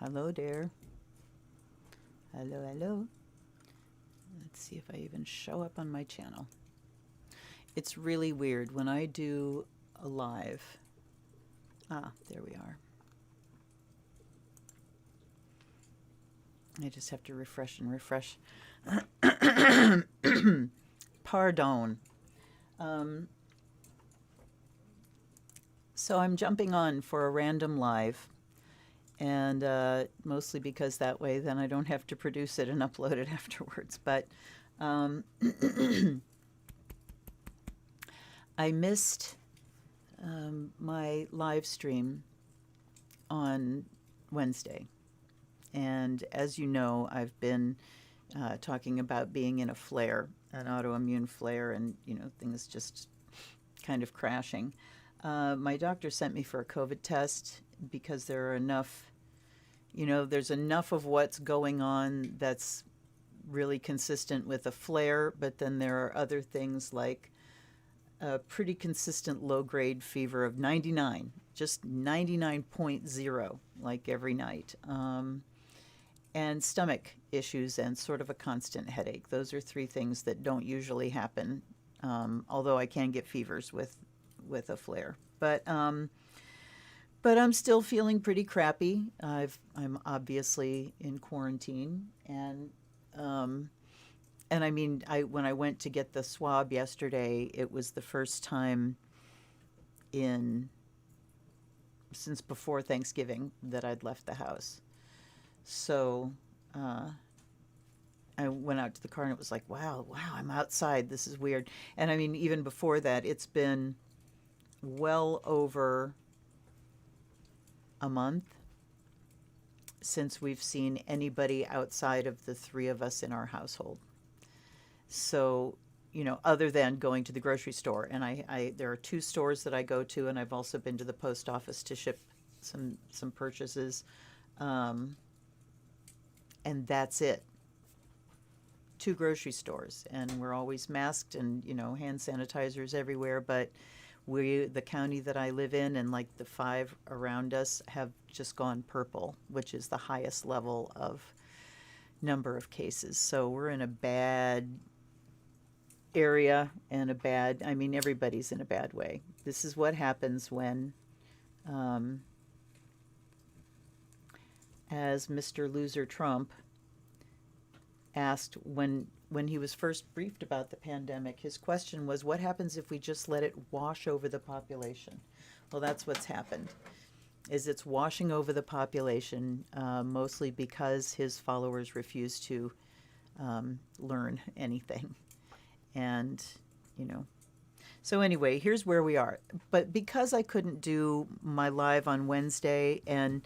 Hello there. Hello, hello. Let's see if I even show up on my channel. It's really weird when I do a live. There we are. I just have to refresh and refresh. Pardon. So I'm jumping on for a random live, and mostly because that way then I don't have to produce it and upload it afterwards. But I missed my live stream on Wednesday. And as you know, I've been talking about being in a flare, an autoimmune flare, and, things just kind of crashing. My doctor sent me for a COVID test because there are enough, there's enough of what's going on that's really consistent with a flare, but then there are other things like a pretty consistent low-grade fever of 99, just 99.0, like every night. And stomach issues and sort of a constant headache. Those are three things that don't usually happen, although I can get fevers with a flare. But I'm still feeling pretty crappy. I'm obviously in quarantine, and I mean, when I went to get the swab yesterday, it was the first time since before Thanksgiving that I'd left the house. So I went out to the car and it was like, wow, I'm outside. This is weird. And I mean, even before that, it's been well over a month since we've seen anybody outside of the three of us in our household. So, other than going to the grocery store. And there are two stores that I go to, and I've also been to the post office to ship some purchases. And that's it. Two grocery stores, and we're always masked and, hand sanitizers everywhere. But the county that I live in and like the 5 around us have just gone purple, which is the highest level of number of cases. So we're in a bad area and everybody's in a bad way. This is what happens when, as Mr. Loser Trump asked when he was first briefed about the pandemic, his question was, what happens if we just let it wash over the population? Well, that's what's happened, is it's washing over the population, mostly because his followers refuse to learn anything. And, so anyway, here's where we are. But because I couldn't do my live on Wednesday, and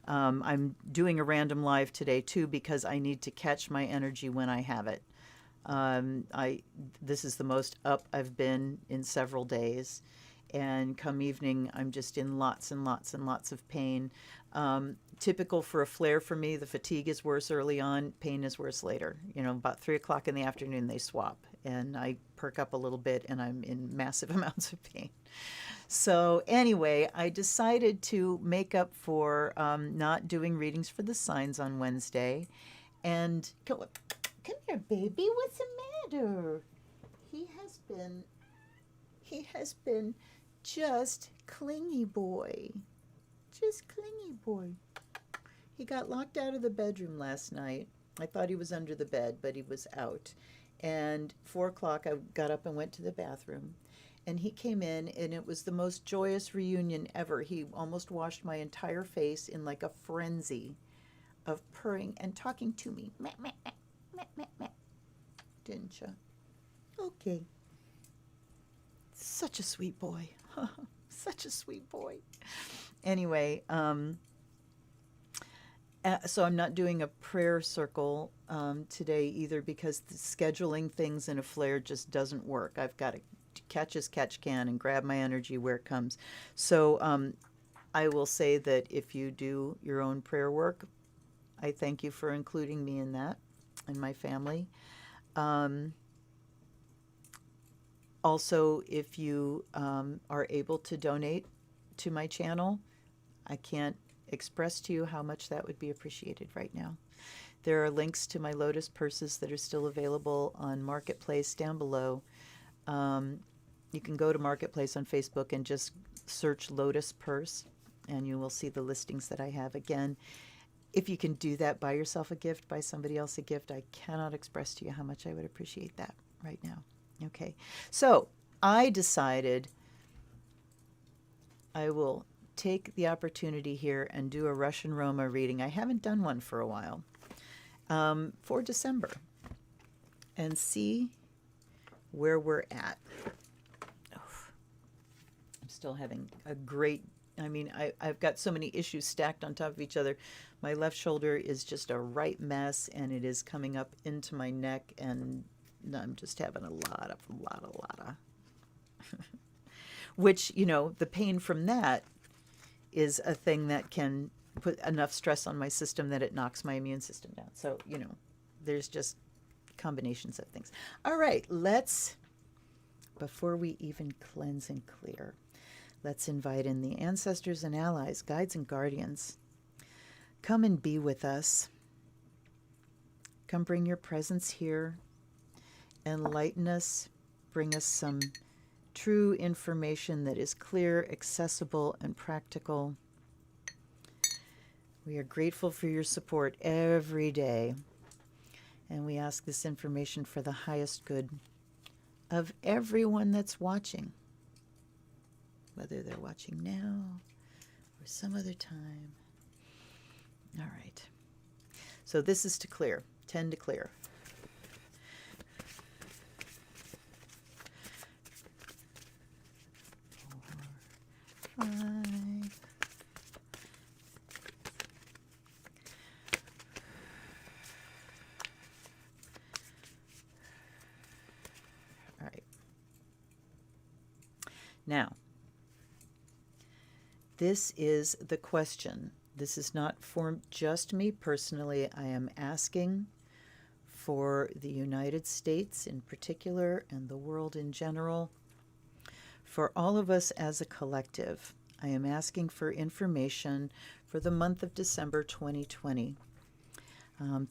I'm doing a random live today too because I need to catch my energy when I have it. This is the most up I've been in several days, and come evening I'm just in lots and lots and lots of pain. Typical for a flare for me, the fatigue is worse early on, pain is worse later. About 3 o'clock in the afternoon they swap, and I perk up a little bit and I'm in massive amounts of pain. So anyway, I decided to make up for not doing readings for the signs on Wednesday. And come here, baby. What's the matter? He has been just clingy boy. Just clingy boy. He got locked out of the bedroom last night. I thought he was under the bed, but he was out. And 4 o'clock, I got up and went to the bathroom. And he came in, and it was the most joyous reunion ever. He almost washed my entire face in like a frenzy of purring and talking to me. Meh, meh, meh, meh, meh, meh. Didn't you? Okay. Such a sweet boy. Such a sweet boy. Anyway, so I'm not doing a prayer circle today either because the scheduling things in a flare just doesn't work. I've got to catch as catch can and grab my energy where it comes. So I will say that if you do your own prayer work, I thank you for including me in that and my family. Also, if you are able to donate to my channel, I can't express to you how much that would be appreciated right now. There are links to my Lotus purses that are still available on Marketplace down below. You can go to Marketplace on Facebook and just search Lotus purse, and you will see the listings that I have. Again, if you can do that, buy yourself a gift, buy somebody else a gift. I cannot express to you how much I would appreciate that right now. Okay, so I decided I will take the opportunity here and do a Russian Roma reading. I haven't done one for a while, for December, and see where we're at. I'm still having a great, I've got so many issues stacked on top of each other. My left shoulder is just a right mess, and it is coming up into my neck, and I'm just having a lot of which, the pain from that is a thing that can put enough stress on my system that it knocks my immune system down. So, there's just combinations of things. All right, before we even cleanse and clear, let's invite in the ancestors and allies, guides and guardians. Come and be with us. Come bring your presence here. Enlighten us. Bring us some true information that is clear, accessible, and practical. We are grateful for your support every day, and we ask this information for the highest good of everyone that's watching, whether they're watching now or some other time. All right. So this is to clear, 10 to clear. 4, 5. All right. Now, this is the question. This is not for just me personally. I am asking for the United States in particular and the world in general, for all of us as a collective. I am asking for information for the month of December 2020,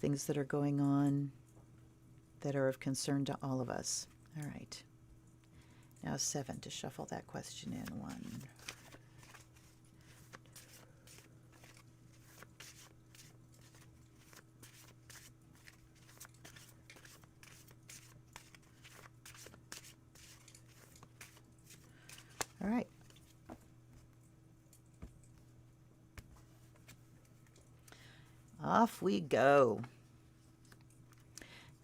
things that are going on that are of concern to all of us. All right. Now 7 to shuffle that question in. 1. All right. Off we go.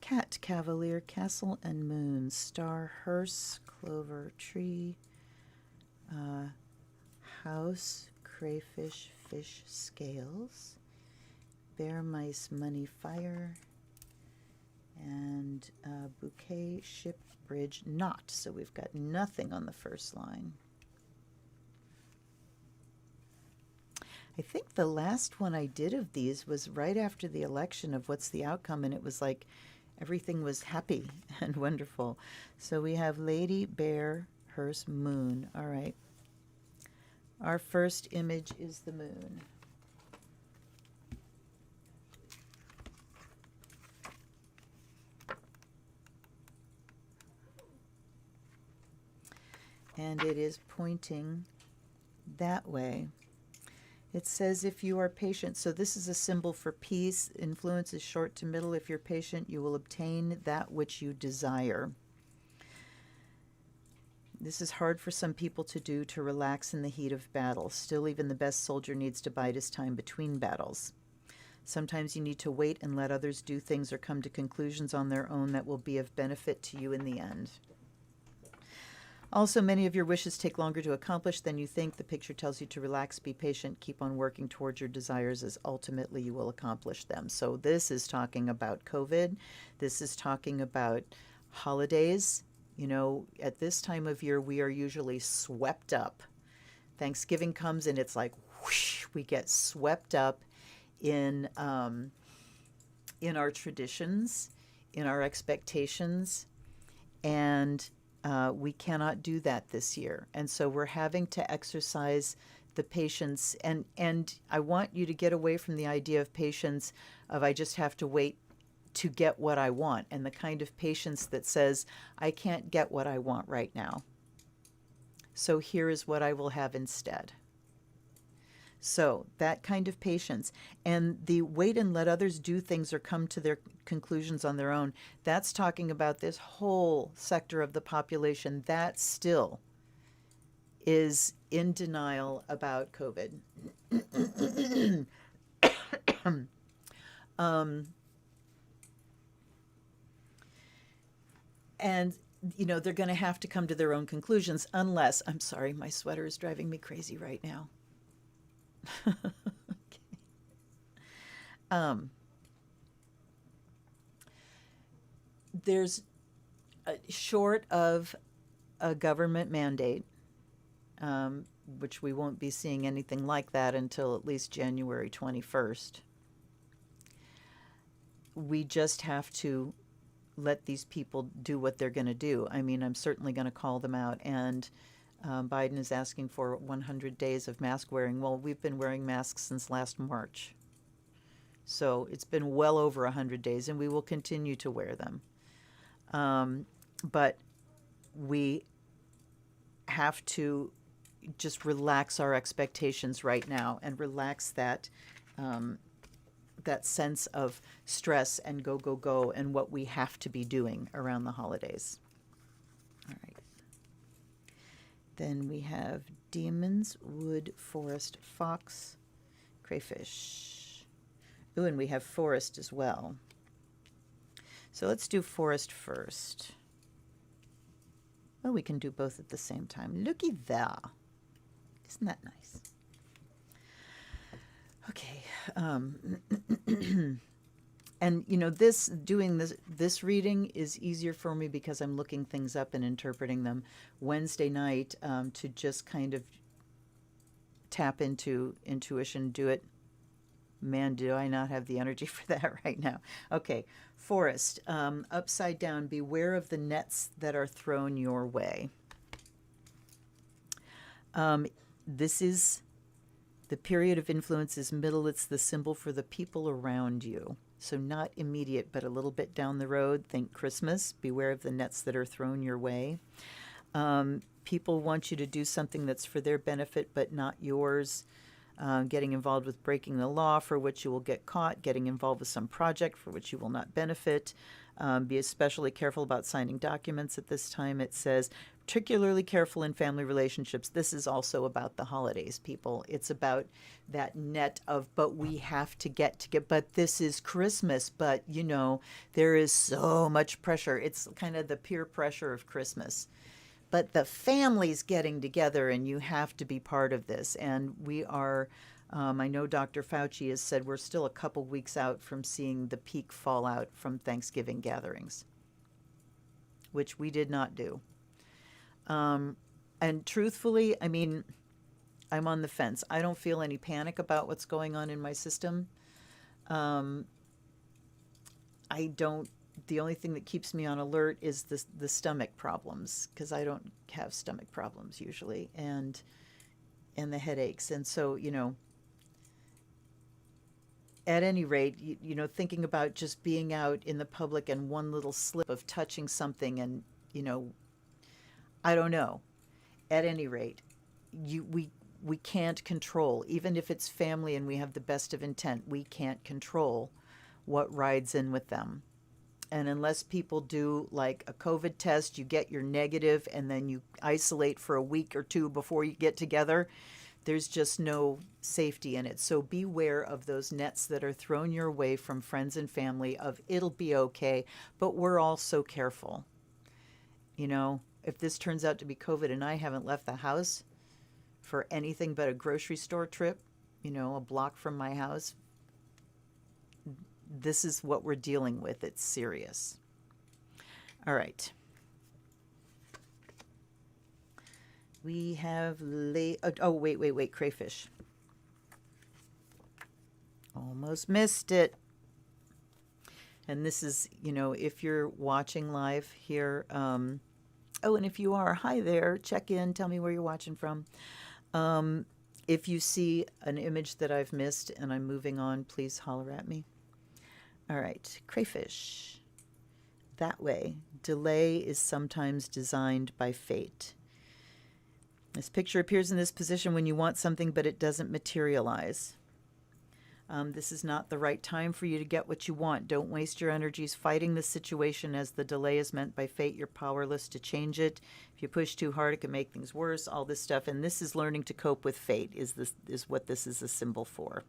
Cat, Cavalier, Castle and Moon, Star, Hearse, Clover, Tree, House, Crayfish, Fish, Scales, Bear, Mice, Money, Fire, and Bouquet, Ship, Bridge, Knot. So we've got nothing on the first line. I think the last one I did of these was right after the election of what's the outcome, and it was like everything was happy and wonderful. So we have Lady, Bear, Hearse, Moon. All right. Our first image is the moon. And it is pointing that way. It says, if you are patient, so this is a symbol for peace. Influence is short to middle. If you're patient, you will obtain that which you desire. This is hard for some people to do, to relax in the heat of battle. Still, even the best soldier needs to bide his time between battles. Sometimes you need to wait and let others do things or come to conclusions on their own that will be of benefit to you in the end. Also, many of your wishes take longer to accomplish than you think. The picture tells you to relax, be patient, keep on working towards your desires, as ultimately you will accomplish them. So this is talking about COVID. This is talking about holidays. You know, at this time of year, we are usually swept up. Thanksgiving comes and it's like, whoosh, we get swept up in our traditions, in our expectations, and we cannot do that this year. And so we're having to exercise the patience, and I want you to get away from the idea of patience of I just have to wait to get what I want, and the kind of patience that says I can't get what I want right now, so here is what I will have instead. So that kind of patience, and the wait and let others do things or come to their conclusions on their own, that's talking about this whole sector of the population that still is in denial about COVID. And they're going to have to come to their own conclusions unless, I'm sorry, my sweater is driving me crazy right now. Okay. There's short of a government mandate, which we won't be seeing anything like that until at least January 21st. We just have to let these people do what they're going to do. I mean, I'm certainly going to call them out. And Biden is asking for 100 days of mask wearing. Well, we've been wearing masks since last March. So it's been well over 100 days, and we will continue to wear them. But we have to just relax our expectations right now and relax that that sense of stress and go, go, go, and what we have to be doing around the holidays. All right. Then we have demons, wood, forest, fox, crayfish. Ooh, and we have forest as well. So let's do forest first. Well, we can do both at the same time. Looky there. Isn't that nice? Okay. And this reading is easier for me because I'm looking things up and interpreting them. Wednesday night, to just kind of tap into intuition, do it. Man, do I not have the energy for that right now. Okay, forest, upside down, beware of the nets that are thrown your way. This is the period of influence is middle. It's the symbol for the people around you. So not immediate, but a little bit down the road. Think Christmas. Beware of the nets that are thrown your way. People want you to do something that's for their benefit, but not yours. Getting involved with breaking the law for which you will get caught. Getting involved with some project for which you will not benefit. Be especially careful about signing documents at this time. It says, particularly careful in family relationships. This is also about the holidays, people. It's about that net of, but we have to get, but this is Christmas, but there is so much pressure. It's kind of the peer pressure of Christmas. But the family's getting together and you have to be part of this. And we are, I know Dr. Fauci has said we're still a couple weeks out from seeing the peak fallout from Thanksgiving gatherings, which we did not do. And truthfully, I mean, I'm on the fence. I don't feel any panic about what's going on in my system. The only thing that keeps me on alert is the stomach problems, because I don't have stomach problems usually, and the headaches. And so, at any rate, thinking about just being out in the public and one little slip of touching something and, I don't know. At any rate, we can't control, even if it's family and we have the best of intent, we can't control what rides in with them. And unless people do like a COVID test, you get your negative and then you isolate for a week or two before you get together, there's just no safety in it. So beware of those nets that are thrown your way from friends and family of it'll be okay, but we're all so careful. If this turns out to be COVID and I haven't left the house for anything but a grocery store trip, a block from my house, this is what we're dealing with. It's serious. All right. We have wait, crayfish. Almost missed it. And this is, if you're watching live here, and if you are, hi there, check in, tell me where you're watching from. If you see an image that I've missed and I'm moving on, please holler at me. All right, crayfish. That way, delay is sometimes designed by fate. This picture appears in this position when you want something, but it doesn't materialize. This is not the right time for you to get what you want. Don't waste your energies fighting the situation, as the delay is meant by fate. You're powerless to change it. If you push too hard, it can make things worse, all this stuff. And this is learning to cope with fate, is what this is a symbol for.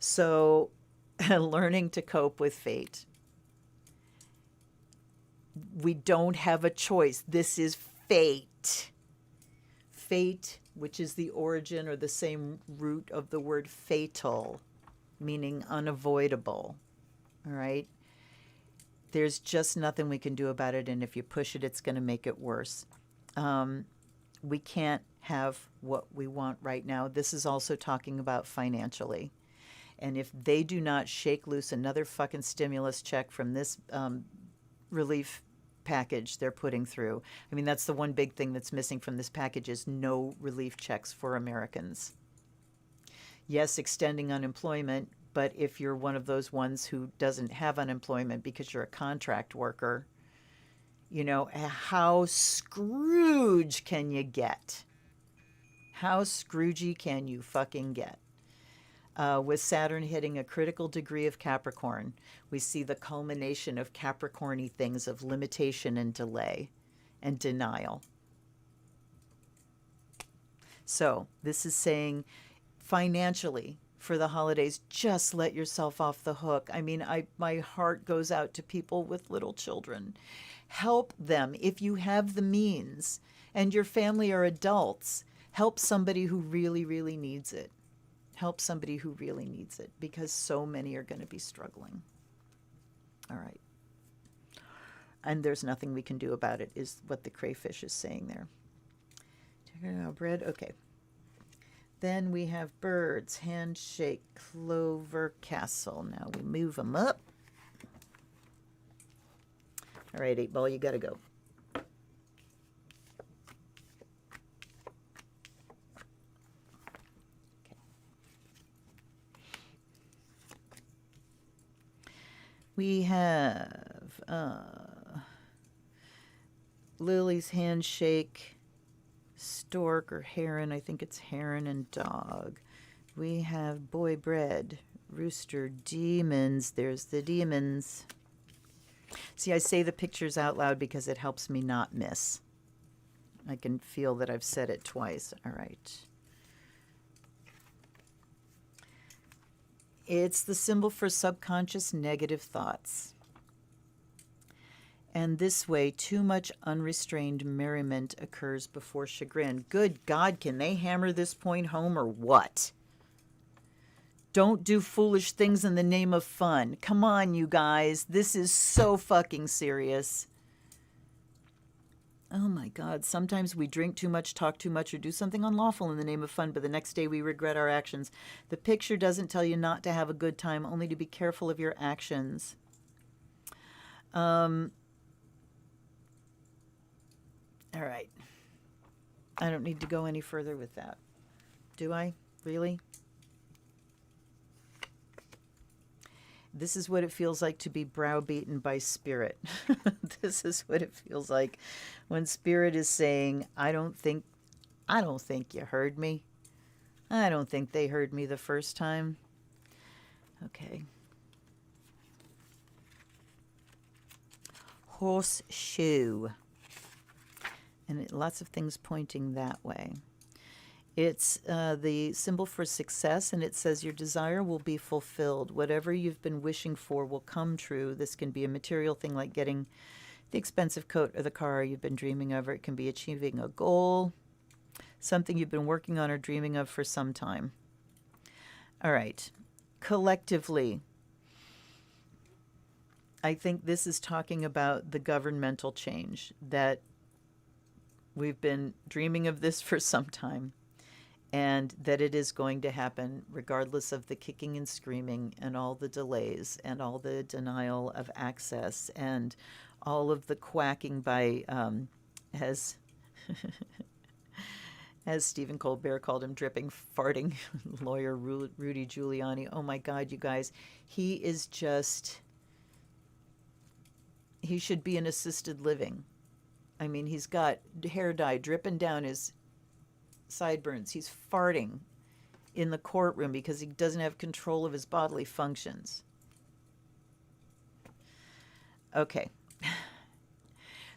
So learning to cope with fate. We don't have a choice. This is fate. Fate, which is the origin or the same root of the word fatal, meaning unavoidable. All right? There's just nothing we can do about it, and if you push it, it's going to make it worse. We can't have what we want right now. This is also talking about financially. And if they do not shake loose another fucking stimulus check from this relief package they're putting through. I mean, that's the one big thing that's missing from this package is no relief checks for Americans. Yes, extending unemployment, but if you're one of those ones who doesn't have unemployment because you're a contract worker, you know, how Scrooge can you get? How Scroogey can you fucking get? With Saturn hitting a critical degree of Capricorn, we see the culmination of Capricorn-y things of limitation and delay and denial. So this is saying financially for the holidays, just let yourself off the hook. I mean, my heart goes out to people with little children. Help them if you have the means and your family are adults. Help somebody who really, really needs it. Help somebody who really needs it, because so many are going to be struggling. All right. And there's nothing we can do about it, is what the crayfish is saying there. Bread, okay. Then we have birds, handshake, clover, castle. Now we move them up. All right, 8-ball, you got to go. We have Lily's handshake, stork or heron. I think it's heron and dog. We have boy bread, rooster, demons. There's the demons. See, I say the pictures out loud because it helps me not miss. I can feel that I've said it twice. All right. It's the symbol for subconscious negative thoughts. And this way, too much unrestrained merriment occurs before chagrin. Good God, can they hammer this point home or what? Don't do foolish things in the name of fun. Come on, you guys. This is so fucking serious. Oh my God, sometimes we drink too much, talk too much, or do something unlawful in the name of fun, but the next day we regret our actions. The picture doesn't tell you not to have a good time, only to be careful of your actions. All right. I don't need to go any further with that. Do I? Really? This is what it feels like to be browbeaten by spirit. This is what it feels like when spirit is saying, I don't think you heard me. I don't think they heard me the first time. Okay. Horseshoe. And lots of things pointing that way. It's the symbol for success, and it says your desire will be fulfilled. Whatever you've been wishing for will come true. This can be a material thing like getting the expensive coat or the car you've been dreaming of, or it can be achieving a goal, something you've been working on or dreaming of for some time. All right. Collectively, I think this is talking about the governmental change, that we've been dreaming of this for some time, and that it is going to happen regardless of the kicking and screaming and all the delays and all the denial of access and all of the quacking by, As Stephen Colbert called him, dripping, farting lawyer Rudy Giuliani. Oh my God, you guys. He is just, he should be in assisted living. I mean, he's got hair dye dripping down his sideburns. He's farting in the courtroom because he doesn't have control of his bodily functions. Okay.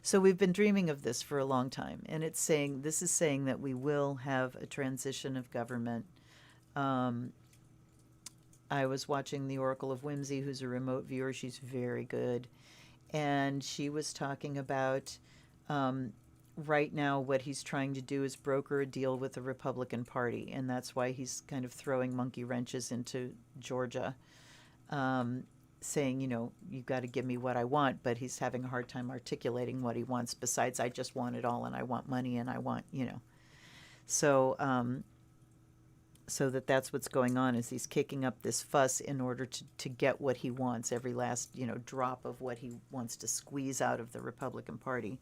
So we've been dreaming of this for a long time, and this is saying that we will have a transition of government. I was watching the Oracle of Whimsy, who's a remote viewer. She's very good. And she was talking about right now what he's trying to do is broker a deal with the Republican Party, and that's why he's kind of throwing monkey wrenches into Georgia, saying, you've got to give me what I want, but he's having a hard time articulating what he wants besides, I just want it all, and I want money, and I want, So, that's what's going on, is he's kicking up this fuss in order to get what he wants, every last, drop of what he wants to squeeze out of the Republican Party.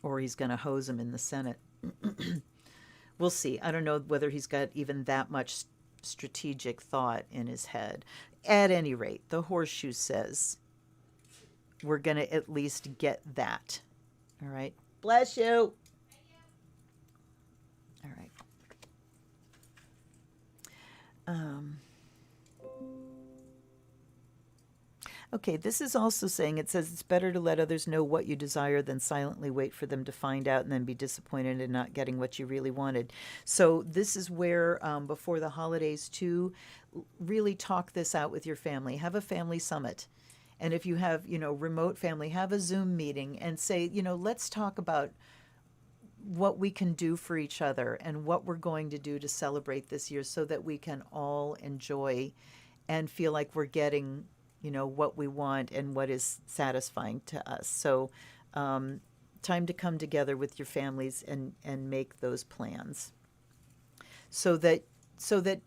Or he's going to hose him in the Senate. We'll see. I don't know whether he's got even that much strategic thought in his head. At any rate, the horseshoe says we're going to at least get that. All right. Bless you. All right. Okay, this is also saying, it says it's better to let others know what you desire than silently wait for them to find out and then be disappointed in not getting what you really wanted. So this is where, before the holidays too, really talk this out with your family. Have a family summit. And if you have, remote family, have a Zoom meeting and say, let's talk about what we can do for each other and what we're going to do to celebrate this year so that we can all enjoy and feel like we're getting what we want and what is satisfying to us. So time to come together with your families and make those plans so that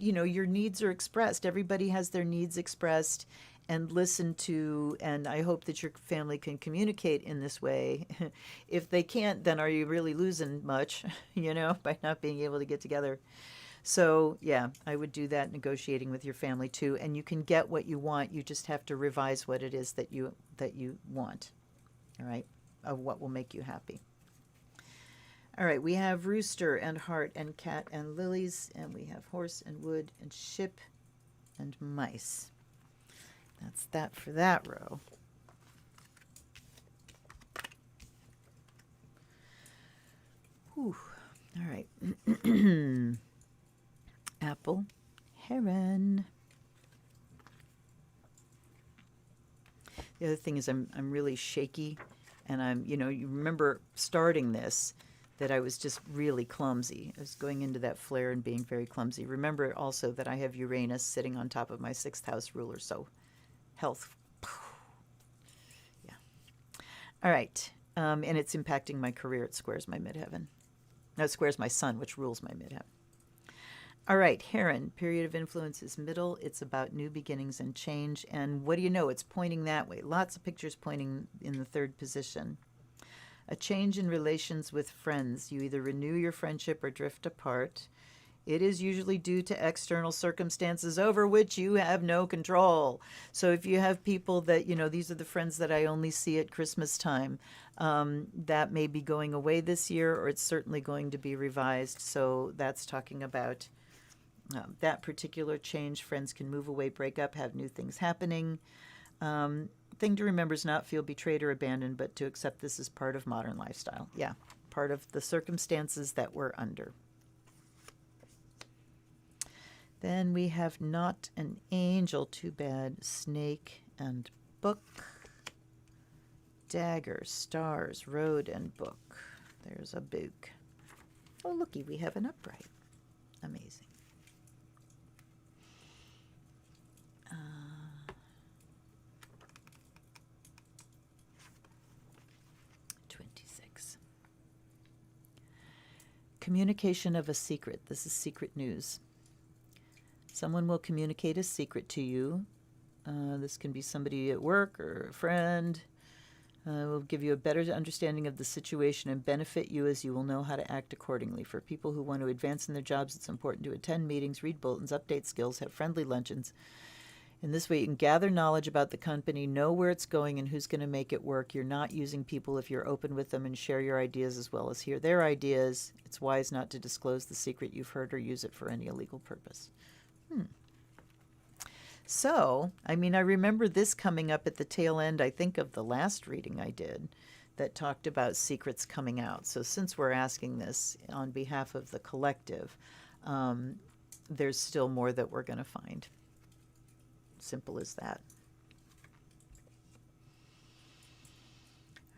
your needs are expressed. Everybody has their needs expressed and listened to, and I hope that your family can communicate in this way. If they can't, then are you really losing much, by not being able to get together? So, yeah, I would do that, negotiating with your family too, and you can get what you want. You just have to revise what it is that you want, all right, of what will make you happy. All right, we have rooster and heart and cat and lilies, and we have horse and wood and ship and mice. That's that for that row. Whew. All right. Apple, heron. The other thing is I'm really shaky, and I'm, you remember starting this, that I was just really clumsy. I was going into that flare and being very clumsy. Remember also that I have Uranus sitting on top of my 6th house ruler, so health. Yeah. All right. And it's impacting my career. It squares my midheaven. No, it squares my sun, which rules my midheaven. All right, Heron, period of influence is middle. It's about new beginnings and change. And what do you know? It's pointing that way. Lots of pictures pointing in the 3rd position. A change in relations with friends. You either renew your friendship or drift apart. It is usually due to external circumstances over which you have no control. So if you have people that, these are the friends that I only see at Christmas time, that may be going away this year, or it's certainly going to be revised. So that's talking about that particular change. Friends can move away, break up, have new things happening. Thing to remember is not feel betrayed or abandoned, but to accept this as part of modern lifestyle. Yeah, part of the circumstances that we're under. Then we have not an angel, too bad, snake and book, dagger, stars, road, and book. There's a book. Oh, looky, we have an upright. Amazing. 26. Communication of a secret. This is secret news. Someone will communicate a secret to you. This can be somebody at work or a friend. Will give you a better understanding of the situation and benefit you, as you will know how to act accordingly. For people who want to advance in their jobs, it's important to attend meetings, read bulletins, update skills, have friendly luncheons. In this way, you can gather knowledge about the company, know where it's going and who's going to make it work. You're not using people if you're open with them and share your ideas as well as hear their ideas. It's wise not to disclose the secret you've heard or use it for any illegal purpose. So, I mean, I remember this coming up at the tail end, I think, of the last reading I did that talked about secrets coming out. So since we're asking this on behalf of the collective, there's still more that we're going to find. Simple as that.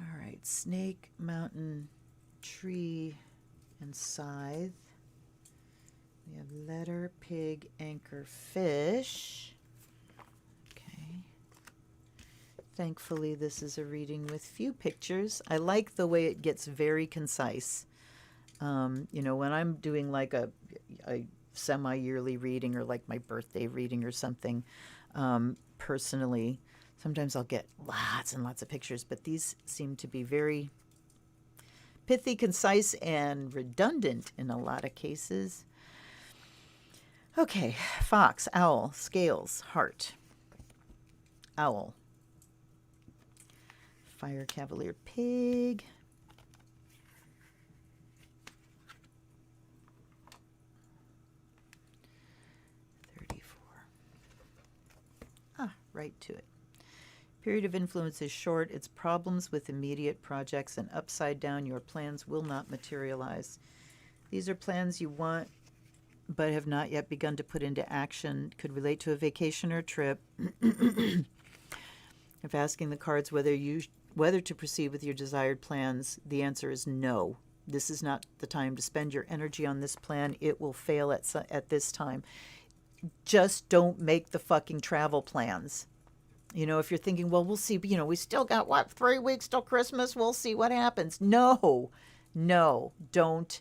All right, snake, mountain, tree, and scythe. We have letter, pig, anchor, fish. Thankfully, this is a reading with few pictures. I like the way it gets very concise. You know, when I'm doing like a semi-yearly reading or like my birthday reading or something, personally, sometimes I'll get lots and lots of pictures, but these seem to be very pithy, concise, and redundant in a lot of cases. Okay, fox, owl, scales, heart, owl. Fire, cavalier, pig. Right to it. Period of influence is short. It's problems with immediate projects, and upside down, your plans will not materialize. These are plans you want but have not yet begun to put into action. Could relate to a vacation or trip. If asking the cards whether to proceed with your desired plans, the answer is no. This is not the time to spend your energy on this plan. It will fail at this time. Just don't make the fucking travel plans. You know, if you're thinking, well, we'll see, you know, we still got, 3 weeks till Christmas? We'll see what happens. No, don't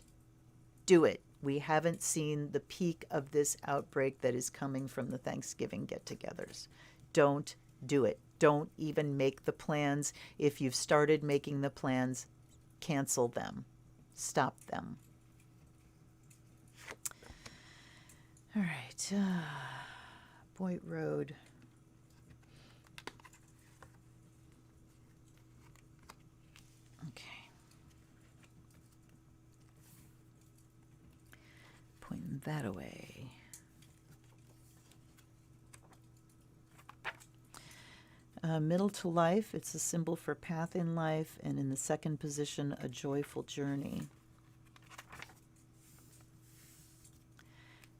do it. We haven't seen the peak of this outbreak that is coming from the Thanksgiving get-togethers. Don't do it. Don't even make the plans. If you've started making the plans, cancel them. Stop them. All right. Boyd Road. Okay. Pointing that away. Middle to life, it's a symbol for path in life, and in the second position, a joyful journey.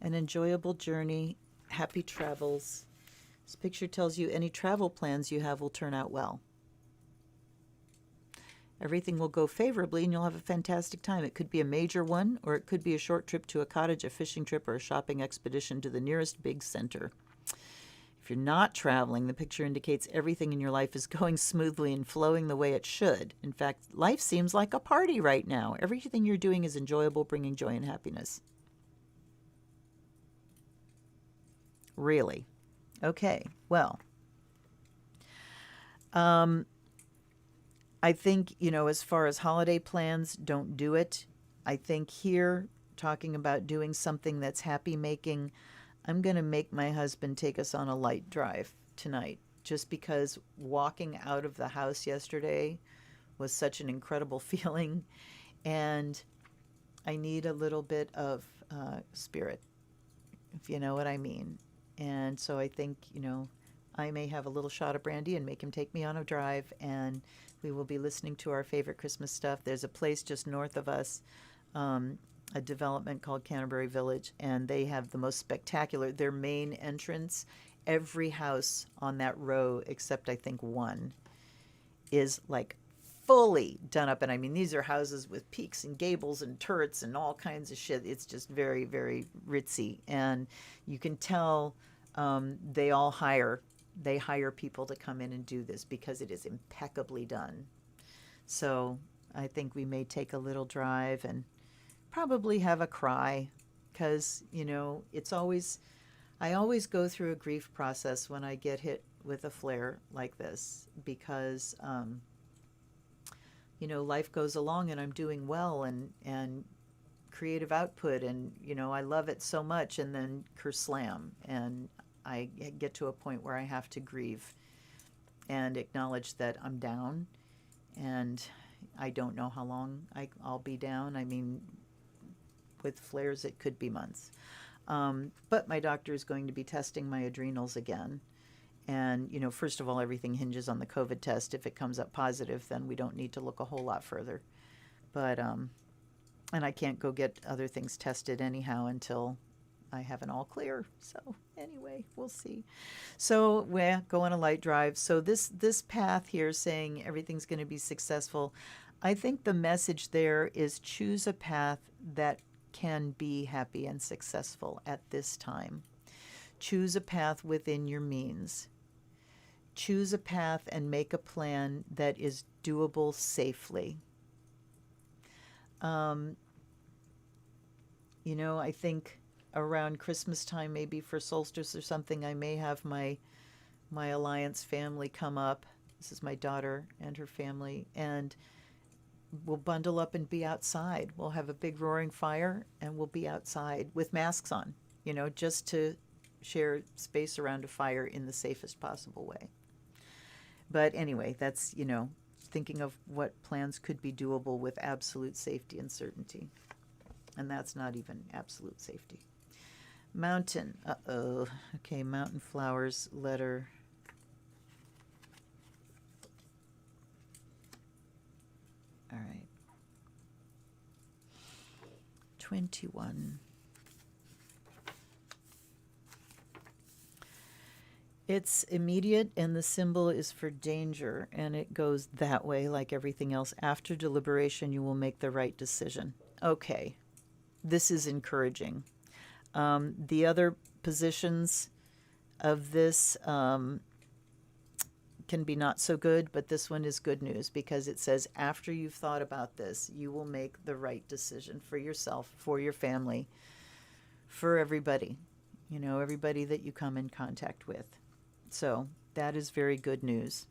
An enjoyable journey, happy travels. This picture tells you any travel plans you have will turn out well. Everything will go favorably and you'll have a fantastic time. It could be a major one, or it could be a short trip to a cottage, a fishing trip, or a shopping expedition to the nearest big center. If you're not traveling, the picture indicates everything in your life is going smoothly and flowing the way it should. In fact, life seems like a party right now. Everything you're doing is enjoyable, bringing joy and happiness. Really? Okay, well, I think, you know, as far as holiday plans, don't do it. I think here, talking about doing something that's happy making, I'm going to make my husband take us on a light drive tonight, just because walking out of the house yesterday was such an incredible feeling, and I need a little bit of spirit, if you know what I mean. And so I think, you know, I may have a little shot of brandy and make him take me on a drive, and we will be listening to our favorite Christmas stuff. There's a place just north of us, a development called Canterbury Village, and they have the most spectacular, their main entrance, every house on that row, except I think one, is like fully done up. And I mean, these are houses with peaks and gables and turrets and all kinds of shit. It's just very, very ritzy. And you can tell they hire people to come in and do this because it is impeccably done. So I think we may take a little drive and probably have a cry, because, you know, I always go through a grief process when I get hit with a flare like this, because life goes along and I'm doing well, and creative output, and I love it so much, and then kerslam, and I get to a point where I have to grieve and acknowledge that I'm down, and I don't know how long I'll be down. I mean, with flares, it could be months. But my doctor is going to be testing my adrenals again. And, first of all, everything hinges on the COVID test. If it comes up positive, then we don't need to look a whole lot further. But, and I can't go get other things tested anyhow until I have an all clear. So anyway, we'll see. So we're going a light drive. So this path here saying everything's going to be successful, I think the message there is choose a path that can be happy and successful at this time. Choose a path within your means. Choose a path and make a plan that is doable safely. I think around Christmas time, maybe for solstice or something, I may have my Alliance family come up. This is my daughter and her family, and we'll bundle up and be outside. We'll have a big roaring fire, and we'll be outside with masks on, just to share space around a fire in the safest possible way. But anyway, that's, thinking of what plans could be doable with absolute safety and certainty. And that's not even absolute safety. Mountain. Uh-oh. Okay, mountain flowers, letter. All right. 21. It's immediate, and the symbol is for danger, and it goes that way like everything else. After deliberation, you will make the right decision. Okay, this is encouraging. The other positions of this can be not so good, but this one is good news because it says after you've thought about this, you will make the right decision for yourself, for your family, for everybody, everybody that you come in contact with. So that is very good news.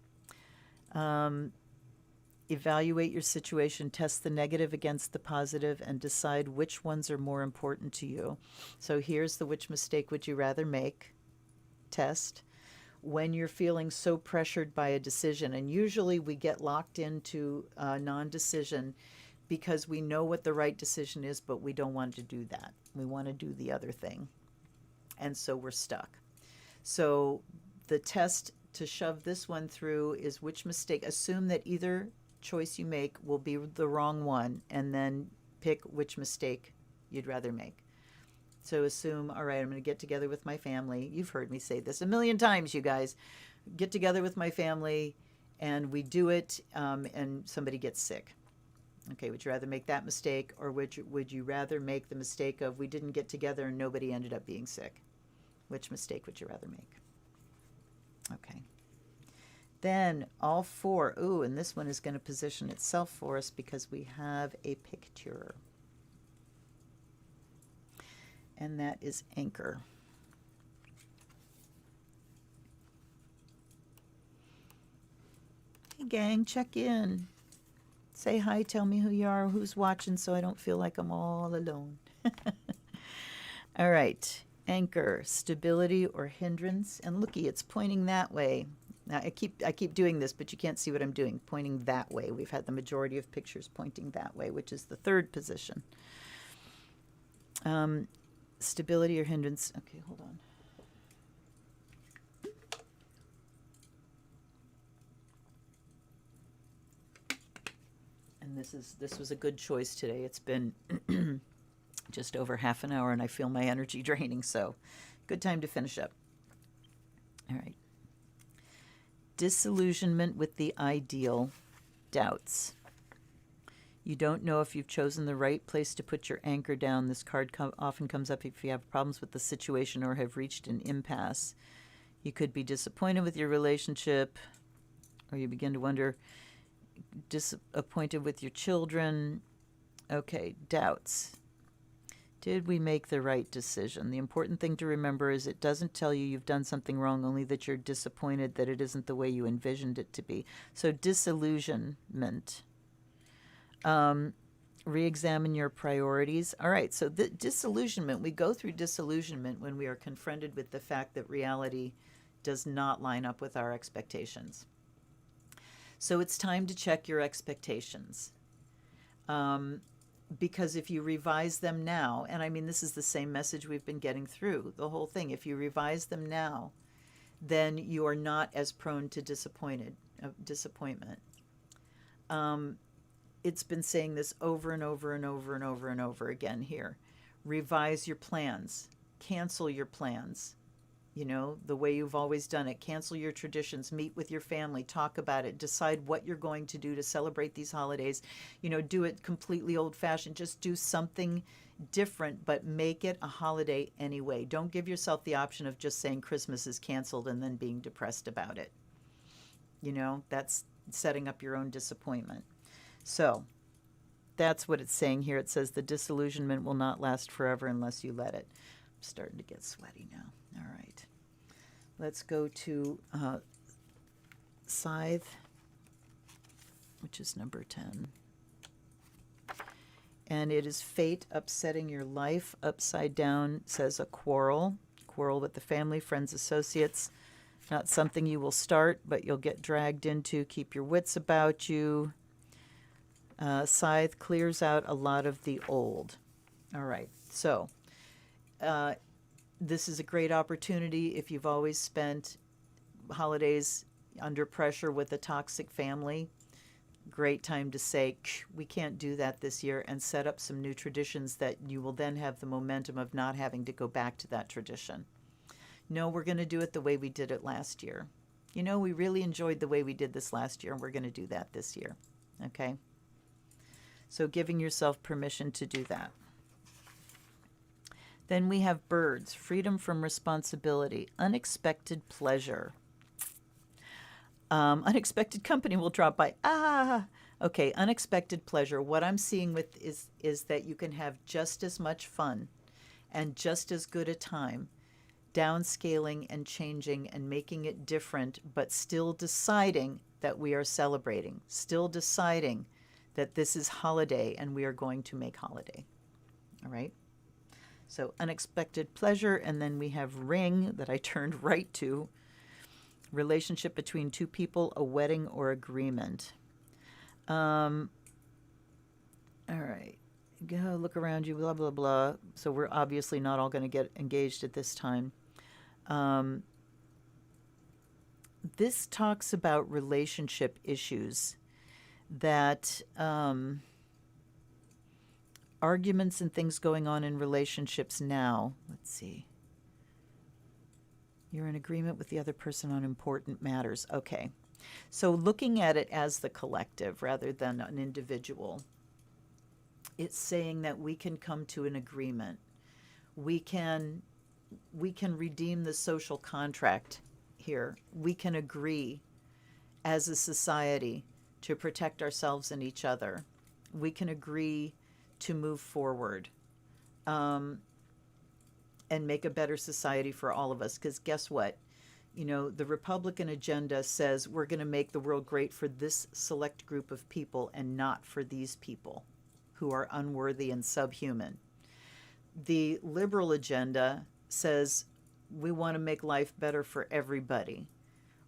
Evaluate your situation, test the negative against the positive, and decide which ones are more important to you. So here's the which mistake would you rather make test. When you're feeling so pressured by a decision, and usually we get locked into non-decision because we know what the right decision is, but we don't want to do that. We want to do the other thing. And so we're stuck. So the test to shove this one through is which mistake. Assume that either choice you make will be the wrong one, and then pick which mistake you'd rather make. So assume, all right, I'm going to get together with my family. You've heard me say this a million times, you guys. Get together with my family, and we do it, and somebody gets sick. Okay, would you rather make that mistake, or would you rather make the mistake of we didn't get together and nobody ended up being sick? Which mistake would you rather make? Okay. Then all four. Ooh, and this one is going to position itself for us because we have a picture. And that is anchor. Hey gang, check in. Say hi, tell me who you are, who's watching, so I don't feel like I'm all alone. All right. Anchor, stability or hindrance, and looky, it's pointing that way. Now I keep doing this, but you can't see what I'm doing. Pointing that way. We've had the majority of pictures pointing that way, which is the third position. Stability or hindrance. Okay, hold on. And this was a good choice today. It's been just over half an hour, and I feel my energy draining, so good time to finish up. All right. Disillusionment with the ideal, doubts. You don't know if you've chosen the right place to put your anchor down. This card often comes up if you have problems with the situation or have reached an impasse. You could be disappointed with your relationship, or you begin to wonder, disappointed with your children. Okay, doubts. Did we make the right decision? The important thing to remember is it doesn't tell you you've done something wrong, only that you're disappointed that it isn't the way you envisioned it to be. So disillusionment. Re-examine your priorities. All right, so the disillusionment, we go through disillusionment when we are confronted with the fact that reality does not line up with our expectations. So it's time to check your expectations. Because if you revise them now, and I mean, this is the same message we've been getting through the whole thing. If you revise them now, then you are not as prone to disappointment. It's been saying this over and over and over and over and over again here. Revise your plans. Cancel your plans. You know, the way you've always done it. Cancel your traditions. Meet with your family. Talk about it. Decide what you're going to do to celebrate these holidays. You know, do it completely old-fashioned. Just do something different, but make it a holiday anyway. Don't give yourself the option of just saying Christmas is canceled and then being depressed about it. You know, that's setting up your own disappointment. So that's what it's saying here. It says the disillusionment will not last forever unless you let it. I'm starting to get sweaty now. All right. Let's go to Scythe, which is number 10. And it is fate upsetting your life. Upside down says a quarrel with the family, friends, associates. Not something you will start, but you'll get dragged into. Keep your wits about you. Scythe clears out a lot of the old. All right, so this is a great opportunity if you've always spent holidays under pressure with a toxic family. Great time to say, we can't do that this year, and set up some new traditions that you will then have the momentum of not having to go back to that tradition. No, we're going to do it the way we did it last year. You know, we really enjoyed the way we did this last year, and we're going to do that this year. Okay? So giving yourself permission to do that. Then we have birds, freedom from responsibility, unexpected pleasure. Unexpected company will drop by. Okay, unexpected pleasure. What I'm seeing with is that you can have just as much fun and just as good a time downscaling and changing and making it different, but still deciding that we are celebrating, still deciding that this is holiday and we are going to make holiday. All right? So unexpected pleasure, and then we have ring that I turned right to. Relationship between two people, a wedding or agreement. All right. Go look around you, blah, blah, blah. So we're obviously not all going to get engaged at this time. This talks about relationship issues that arguments and things going on in relationships now. Let's see. You're in agreement with the other person on important matters. Okay. So looking at it as the collective rather than an individual, it's saying that we can come to an agreement. We can redeem the social contract here. We can agree as a society to protect ourselves and each other. We can agree to move forward and make a better society for all of us. Because guess what? You know, the Republican agenda says we're going to make the world great for this select group of people and not for these people who are unworthy and subhuman. The liberal agenda says we want to make life better for everybody.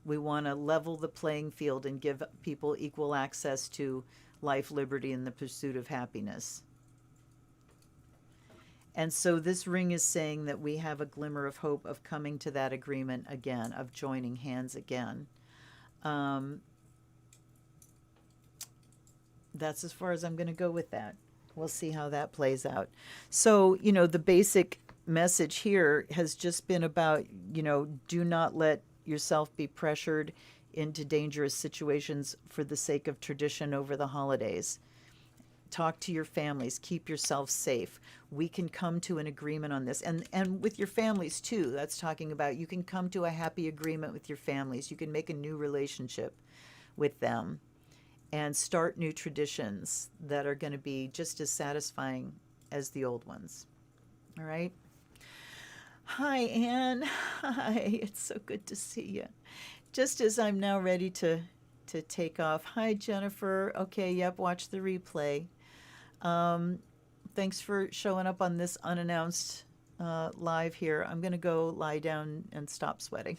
We want to level the playing field and give people equal access to life, liberty, and the pursuit of happiness. And so this ring is saying that we have a glimmer of hope of coming to that agreement again, of joining hands again. That's as far as I'm going to go with that. We'll see how that plays out. So, you know, the basic message here has just been about, you know, do not let yourself be pressured into dangerous situations for the sake of tradition over the holidays. Talk to your families. Keep yourself safe. We can come to an agreement on this. And with your families, too. That's talking about you can come to a happy agreement with your families. You can make a new relationship with them and start new traditions that are going to be just as satisfying as the old ones. All right? Hi, Anne. Hi. It's so good to see you. Just as I'm now ready to to take off. Hi, Jennifer. Okay, yep, watch the replay. Thanks for showing up on this unannounced live here. I'm going to go lie down and stop sweating.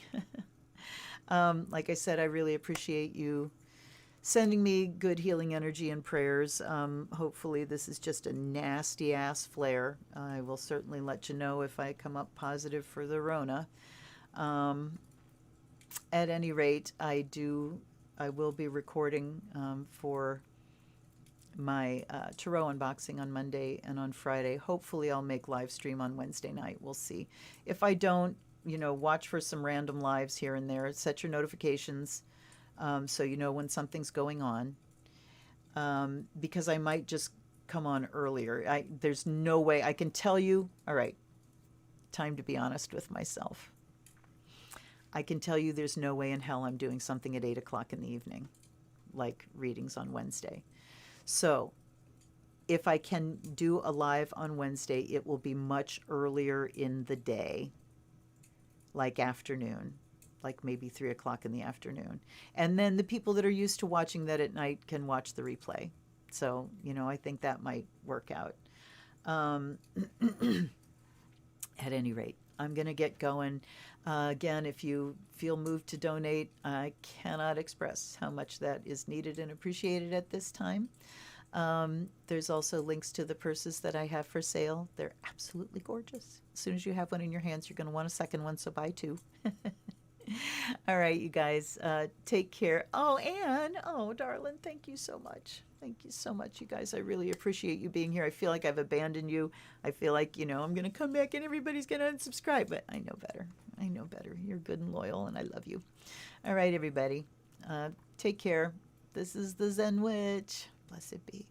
Like I said, I really appreciate you sending me good healing energy and prayers. Hopefully, this is just a nasty ass flare. I will certainly let you know if I come up positive for the Rona. At any rate, I will be recording for my tarot unboxing on Monday and on Friday. Hopefully, I'll make live stream on Wednesday night. We'll see. If I don't, watch for some random lives here and there. Set your notifications so you know when something's going on. Because I might just come on earlier. There's no way I can tell you. All right, time to be honest with myself. I can tell you there's no way in hell I'm doing something at 8 o'clock in the evening, like readings on Wednesday. So if I can do a live on Wednesday, it will be much earlier in the day, like afternoon, like maybe 3 o'clock in the afternoon. And then the people that are used to watching that at night can watch the replay. So, I think that might work out. At any rate, I'm going to get going. Again, if you feel moved to donate, I cannot express how much that is needed and appreciated at this time. There's also links to the purses that I have for sale. They're absolutely gorgeous. As soon as you have one in your hands, you're going to want a second one, so buy two. All right, you guys, take care. Oh, Anne, darling, thank you so much. Thank you so much, you guys. I really appreciate you being here. I feel like I've abandoned you. I feel like, I'm going to come back and everybody's going to unsubscribe, but I know better. I know better. You're good and loyal, and I love you. All right, everybody, take care. This is the Zen Witch. Blessed be.